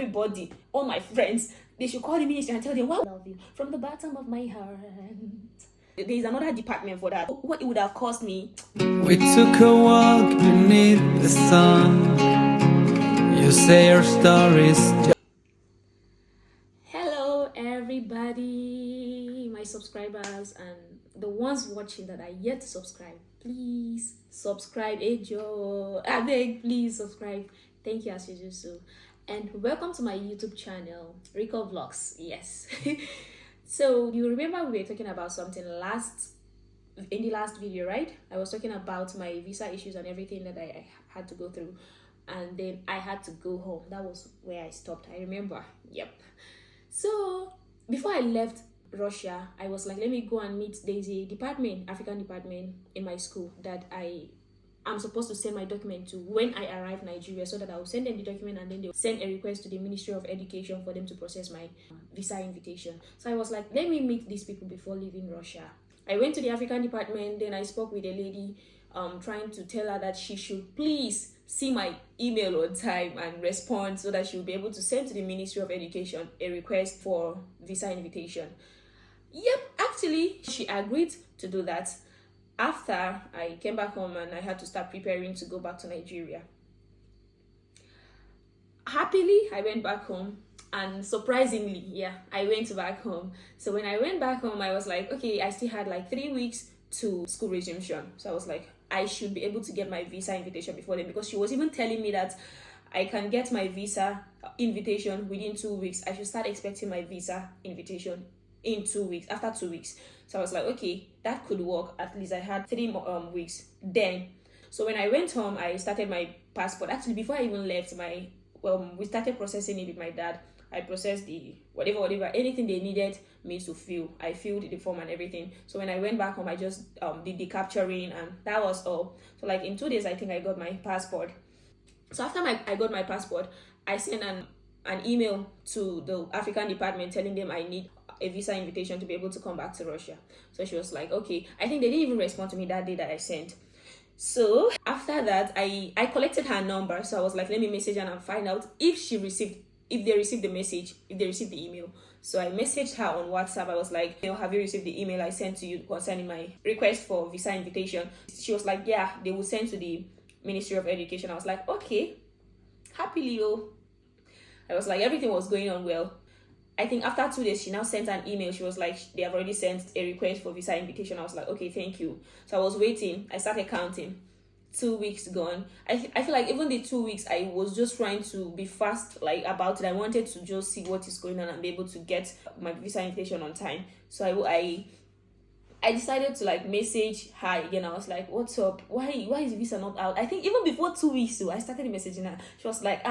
everybody, all my friends, they should call the ministry and tell them, wow, I love you from the bottom of my heart. There is another department for that. What it would have cost me. We took a walk beneath the sun. You say your stories. Hello everybody, my subscribers and the ones watching that are yet to subscribe. Please subscribe. Joe, I beg, please subscribe. Thank you as you do so. And welcome to my YouTube channel, Rico Vlogs. Yes. So you remember we were talking about something in the last video, right? I was talking about my visa issues and everything that I had to go through, and then I had to go home. That was where I stopped. I remember. Yep. So before I left Russia, I was like, let me go and meet. There's a department, African department in my school that I'm supposed to send my document to when I arrive Nigeria, so that I will send them the document and then they'll send a request to the Ministry of Education for them to process my visa invitation. So I was like, let me meet these people before leaving Russia. I went to the African department, then I spoke with a lady trying to tell her that she should please see my email on time and respond so that she'll be able to send to the Ministry of Education a request for visa invitation. Yep, actually, she agreed to do that. After I came back home and I had to start preparing to go back to Nigeria. Happily, I went back home, and surprisingly, yeah, I went back home. So when I went back home, I was like, okay, I still had like 3 weeks to school resumption. So I was like, I should be able to get my visa invitation before then, because she was even telling me that I can get my visa invitation within 2 weeks. I should start expecting my visa invitation in 2 weeks, after 2 weeks. So I was like, okay, that could work. At least I had 3 more weeks then. So when I went home, I started my passport. Actually, before I even left, we started processing it with my dad. I processed the whatever, anything they needed me to fill. I filled the form and everything. So when I went back home, I just did the capturing, and that was all. So like in 2 days, I think I got my passport. So after I got my passport, I sent an email to the African department telling them I need a visa invitation to be able to come back to Russia. So she was like, okay. I think they didn't even respond to me that day that I sent. So after that, I collected her number. So I was like, let me message her and find out if they received the message, if they received the email. So I messaged her on WhatsApp. I was like, have you received the email I sent to you concerning my request for visa invitation? She was like, yeah, they will send to the Ministry of Education. I was like, okay, happily. I was like, everything was going on well. I think after 2 days, she now sent an email. She was like, they have already sent a request for visa invitation. I was like, okay, thank you. So I was waiting. I started counting. 2 weeks gone. I feel like even the 2 weeks, I was just trying to be fast like about it. I wanted to just see what is going on and be able to get my visa invitation on time. So I decided to like message her again. I was like, what's up? Why is the visa not out? I think even before 2 weeks, so I started messaging her. She was like,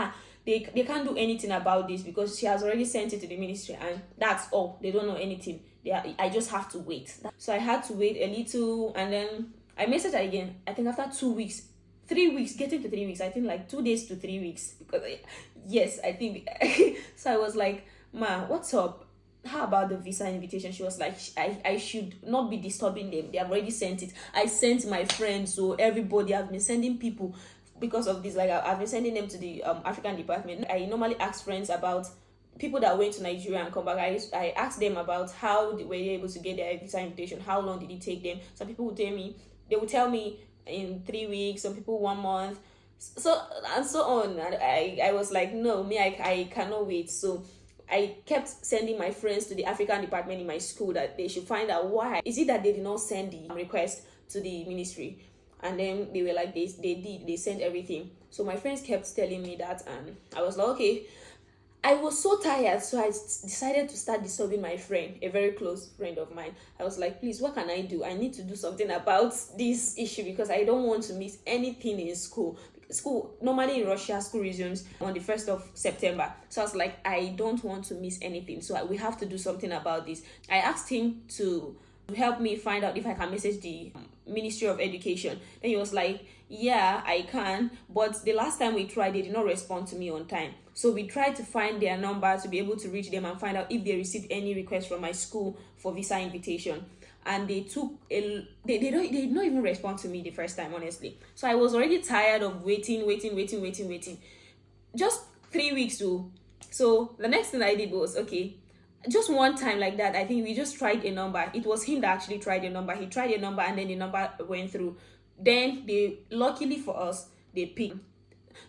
they can't do anything about this because she has already sent it to the ministry, and that's all. They don't know anything. I just have to wait. So I had to wait a little, and then I messaged her again. I think after 2 weeks, 3 weeks, getting to 3 weeks. I think like 2 days to 3 weeks, because yes, I think. So I was like, ma, what's up? How about the visa invitation? She was like, I should not be disturbing them. They have already sent it. I sent my friends, so everybody. I've been sending people because of this. Like I've been sending them to the African department. I normally ask friends about people that went to Nigeria and come back. I asked them about how were they able to get their visa invitation. How long did it take them? Some people would tell me, in 3 weeks. Some people 1 month. So and so on. And I was like, no, I cannot wait. So I kept sending my friends to the African department in my school that they should find out why. Is it that they did not send the request to the ministry? And then they were like, they sent everything. So my friends kept telling me that, and I was like, okay. I was so tired, so I decided to start disturbing my friend, a very close friend of mine. I was like, please, what can I do? I need to do something about this issue because I don't want to miss anything in school. Normally in Russia, school resumes on the 1st of September. So I was like, I don't want to miss anything. So we have to do something about this. I asked him to help me find out if I can message the Ministry of Education. Then he was like, yeah, I can, but the last time we tried, they did not respond to me on time. So we tried to find their number to be able to reach them and find out if they received any request from my school for visa invitation. And they did not even respond to me the first time, honestly. So I was already tired of waiting. Just 3 weeks to So the next thing I did was, okay, just one time like that, I think we just tried a number. It was him that actually tried a number. He tried a number and then the number went through. Then they, luckily for us, they picked.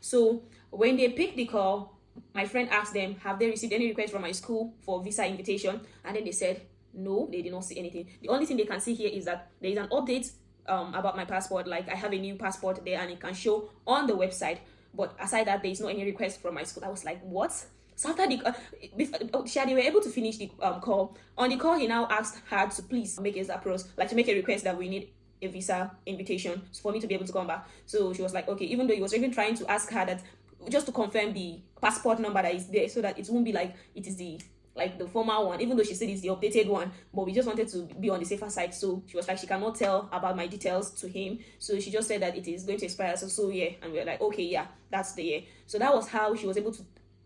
So when they picked the call, my friend asked them, have they received any request from my school for visa invitation? And then they said, no, they did not see anything. The only thing they can see here is that there is an update about my passport. Like, I have a new passport there and it can show on the website. But aside that, there is no any request from my school. I was like, what? So after the they were able to finish the call. On the call, he now asked her to please make a zaпрос, like to make a request that we need a visa invitation for me to be able to come back. So she was like, okay, even though he was even trying to ask her that just to confirm the passport number that is there, so that it won't be like it is the former one, even though she said it's the updated one, but we just wanted to be on the safer side. So she was like, she cannot tell about my details to him, so she just said that it is going to expire. So yeah, and we were like, okay, yeah, that's the year. So that was how she was able to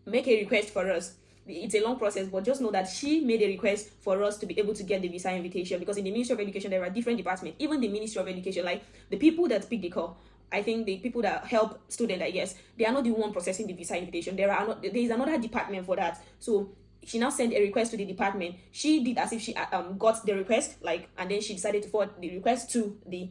make a request for us. It's a long process, but just know that she made a request for us to be able to get the visa invitation, because in the Ministry of Education there are different departments. Even the Ministry of Education, like the people that pick the call, I think the people that help students, I guess, they are not the one processing the visa invitation. There is another department for that. So she now sent a request to the department. She did as if she got the request, like, and then she decided to forward the request to the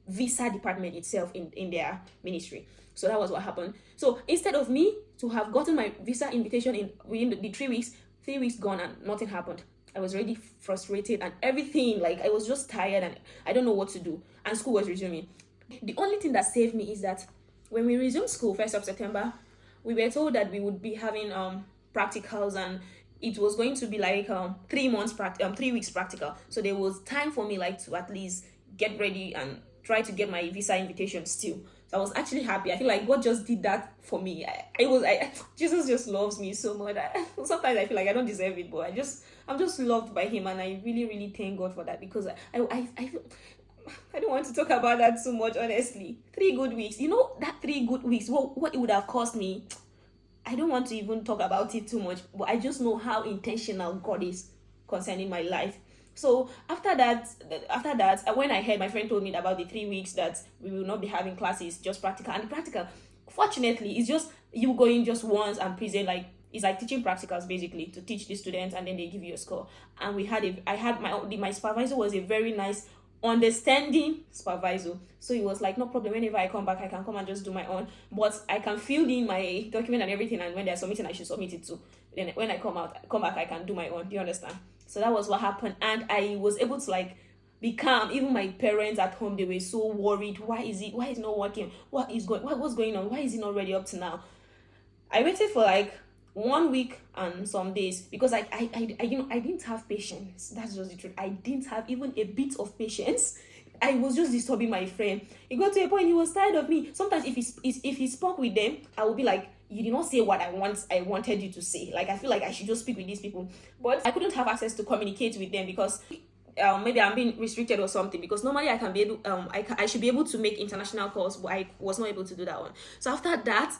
visa department itself in their ministry. So that was what happened. So instead of me to have gotten my visa invitation within the 3 weeks, 3 weeks gone and nothing happened. I was already frustrated and everything. Like, I was just tired and I don't know what to do. And school was resuming. The only thing that saved me is that when we resumed school 1st of September, we were told that we would be having practicals, and it was going to be like 3 weeks practical. So there was time for me like to at least get ready and try to get my visa invitation still. So I was actually happy. I feel like God just did that for me. Jesus just loves me so much. Sometimes I feel like I don't deserve it, but I'm just loved by him, and I really, really thank God for that, because I don't want to talk about that so much, honestly. 3 good weeks. You know, that 3 good weeks, what it would have cost me, I don't want to even talk about it too much, but I just know how intentional God is concerning my life. So after that, when I heard, my friend told me about the 3 weeks that we will not be having classes, just practical. And the practical, fortunately, it's just you going just once and present, like, it's like teaching practicals basically, to teach the students, and then they give you a score. And my supervisor was a very nice, understanding supervisor. So he was like, no problem, whenever I come back, I can come and just do my own, but I can fill in my document and everything, and when they're submitting, I should submit it too. Then when I come back, I can do my own. Do you understand? So that was what happened, and I was able to like be calm. Even my parents at home, they were so worried. Why is it not working? What's going on? Why is it not ready up to now? I waited for like 1 week and some days, because I didn't have patience. That's just the truth. I didn't have even a bit of patience. I was just disturbing my friend. It got to a point he was tired of me. Sometimes if he spoke with them, I would be like, you did not say what I wanted you to say. Like, I feel like I should just speak with these people, but I couldn't have access to communicate with them, because maybe I'm being restricted or something, because normally I can be able I should be able to make international calls, but I was not able to do that one. So after that,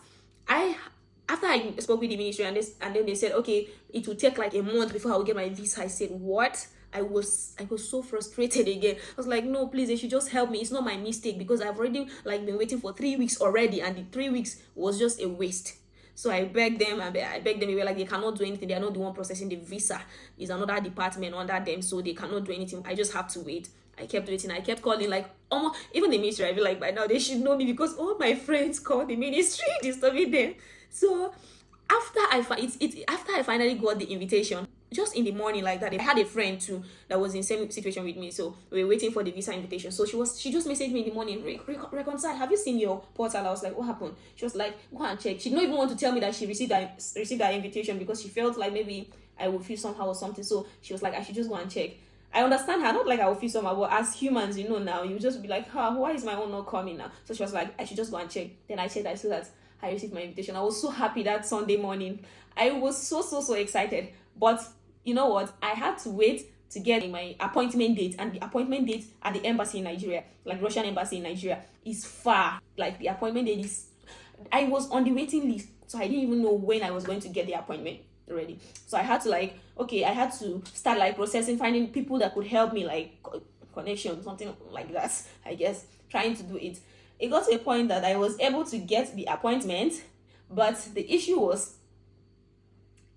after I spoke with the ministry, and then they said, okay, it will take like a month before I will get my visa. I said, what? I was so frustrated again. I was like, no, please, they should just help me. It's not my mistake, because I've already like been waiting for 3 weeks already, and the 3 weeks was just a waste. So I begged them, they were like, they cannot do anything. They are not the one processing the visa. It's another department under them, so they cannot do anything. I just have to wait. I kept waiting. I kept calling, like, almost even the ministry. I feel like by now they should know me, because all my friends call the ministry disturbing them. So after I finally got the invitation, just in the morning like that, I had a friend too that was in the same situation with me. So we were waiting for the visa invitation. So she just messaged me in the morning, reconcile, have you seen your portal? I was like, what happened? She was like, go and check. She didn't even want to tell me that she received that invitation, because she felt like maybe I would feel somehow or something. So she was like, I should just go and check. I understand her, not like I will feel somehow, but as humans, you know, now you just be like, why is my own not coming now? So she was like, I should just go and check. Then I checked. I saw that I received my invitation. I was so happy that Sunday morning. I was so excited. But you know what? I had to wait to get my appointment date, and the appointment date at the embassy in Nigeria, like Russian embassy in Nigeria, is far. Like, the appointment date is, I was on the waiting list, so I didn't even know when I was going to get the appointment ready. So I had to start like processing, finding people that could help me, like connection, something like that, I guess, trying to do it. It got to a point that I was able to get the appointment, but the issue was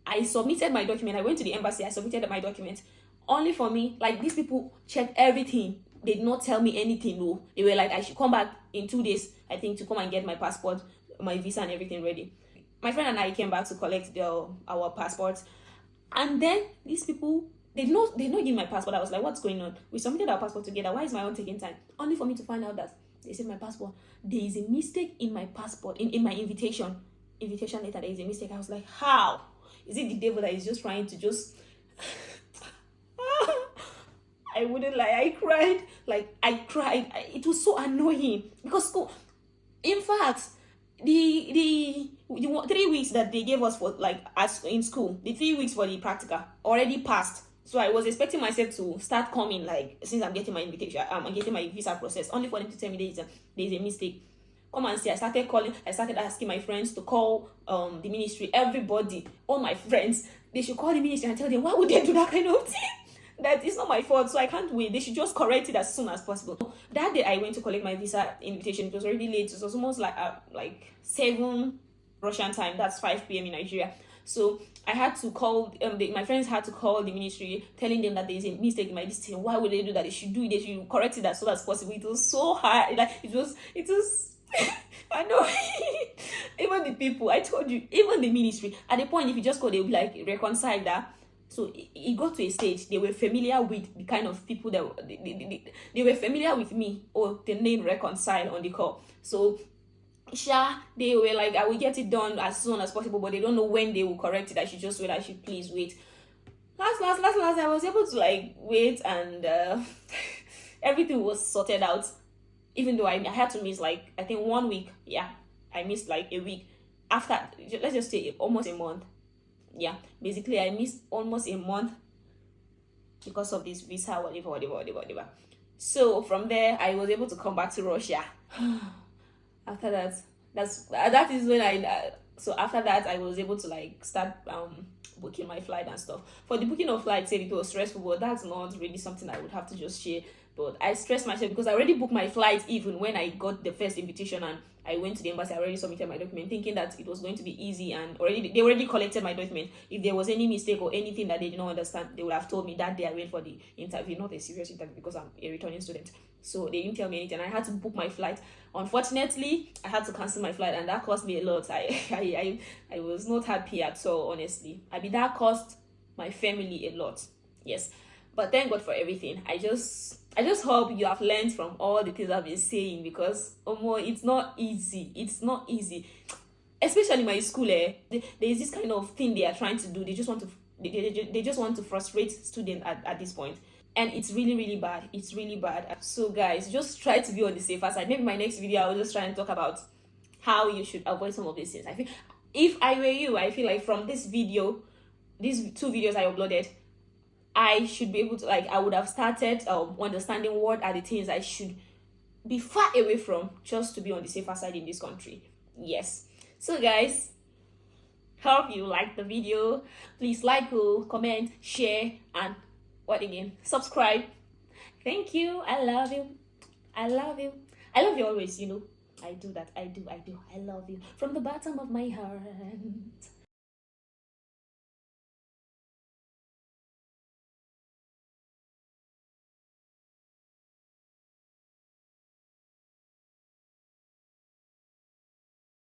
I submitted my document. I went to the embassy. I submitted my document. Only for me, like, these people checked everything. They did not tell me anything. No, they were like, I should come back in 2 days, I think, to come and get my passport, my visa, and everything ready. My friend and I came back to collect our passports, and then these people, they not give my passport. I was like, what's going on? We submitted our passport together. Why is my own taking time? Only for me to find out that they said my passport, there is a mistake in my passport, in my invitation letter. There is a mistake. I was like, how? Is it the devil that is just trying to just I wouldn't lie, I cried. It was so annoying because school, in fact, the 3 weeks that they gave us for, like, as in school, the 3 weeks for the practical already passed. So I was expecting myself to start coming, like, since I'm getting my invitation, I'm getting my visa process, only for them to tell me there's a mistake. Come and see. I started asking my friends to call the ministry. Everybody, all my friends, they should call the ministry and tell them, why would they do that kind of thing? That it's not my fault, so I can't wait. They should just correct it as soon as possible. That day I went to collect my visa invitation. It was already late. It was almost like 7 Russian time. That's 5 p.m. in Nigeria. So I had to call, my friends had to call the ministry, telling them that there is a mistake in my listing. Why would they do that? They should do it. They should correct it as soon as possible. It was so hard. Like, it was I know. Even the people, I told you, even the ministry, at the point, if you just go, they'll be like, reconcile that. So it got to a stage, they were familiar with the kind of people that they were familiar with me, or the name reconcile on the call. So they were like, I will get it done as soon as possible, but they don't know when they will correct it. I should just wait. I should please wait. Last, I was able to, like, wait, and everything was sorted out. Even though I had to miss, like, I think 1 week. Yeah, I missed like a week. After, let's just say almost a month. Yeah, basically I missed almost a month because of this visa, whatever. So from there, I was able to come back to Russia. After that, that is when so after that, I was able to, like, start booking my flight and stuff. For the booking of flight, it was stressful, but that's not really something I would have to just share. But I stressed myself because I already booked my flight even when I got the first invitation, and I went to the embassy. I already submitted my document, thinking that it was going to be easy, and they already collected my document. If there was any mistake or anything that they did not understand, they would have told me that day I went for the interview, not a serious interview, because I'm a returning student. So they didn't tell me anything. I had to book my flight. Unfortunately, I had to cancel my flight, and that cost me a lot. I was not happy at all, honestly. That cost my family a lot. Yes. But thank God for everything. I just hope you have learned from all the things I've been saying, because it's not easy. It's not easy. Especially my school, there is this kind of thing they are trying to do. They just want to frustrate students at this point. And it's really, really bad. It's really bad. So guys, just try to be on the safer side. Maybe my next video, I will just try and talk about how you should avoid some of these things. I feel, if I were you, I feel like from this video, these 2 videos I uploaded, I should be able to, like, I would have started understanding what are the things I should be far away from, just to be on the safer side in this country. Yes. So guys, hope you liked the video. Please like, comment, share, and what again? Subscribe. Thank you. I love you. I love you. I love you always, I do that. I do. I love you from the bottom of my heart.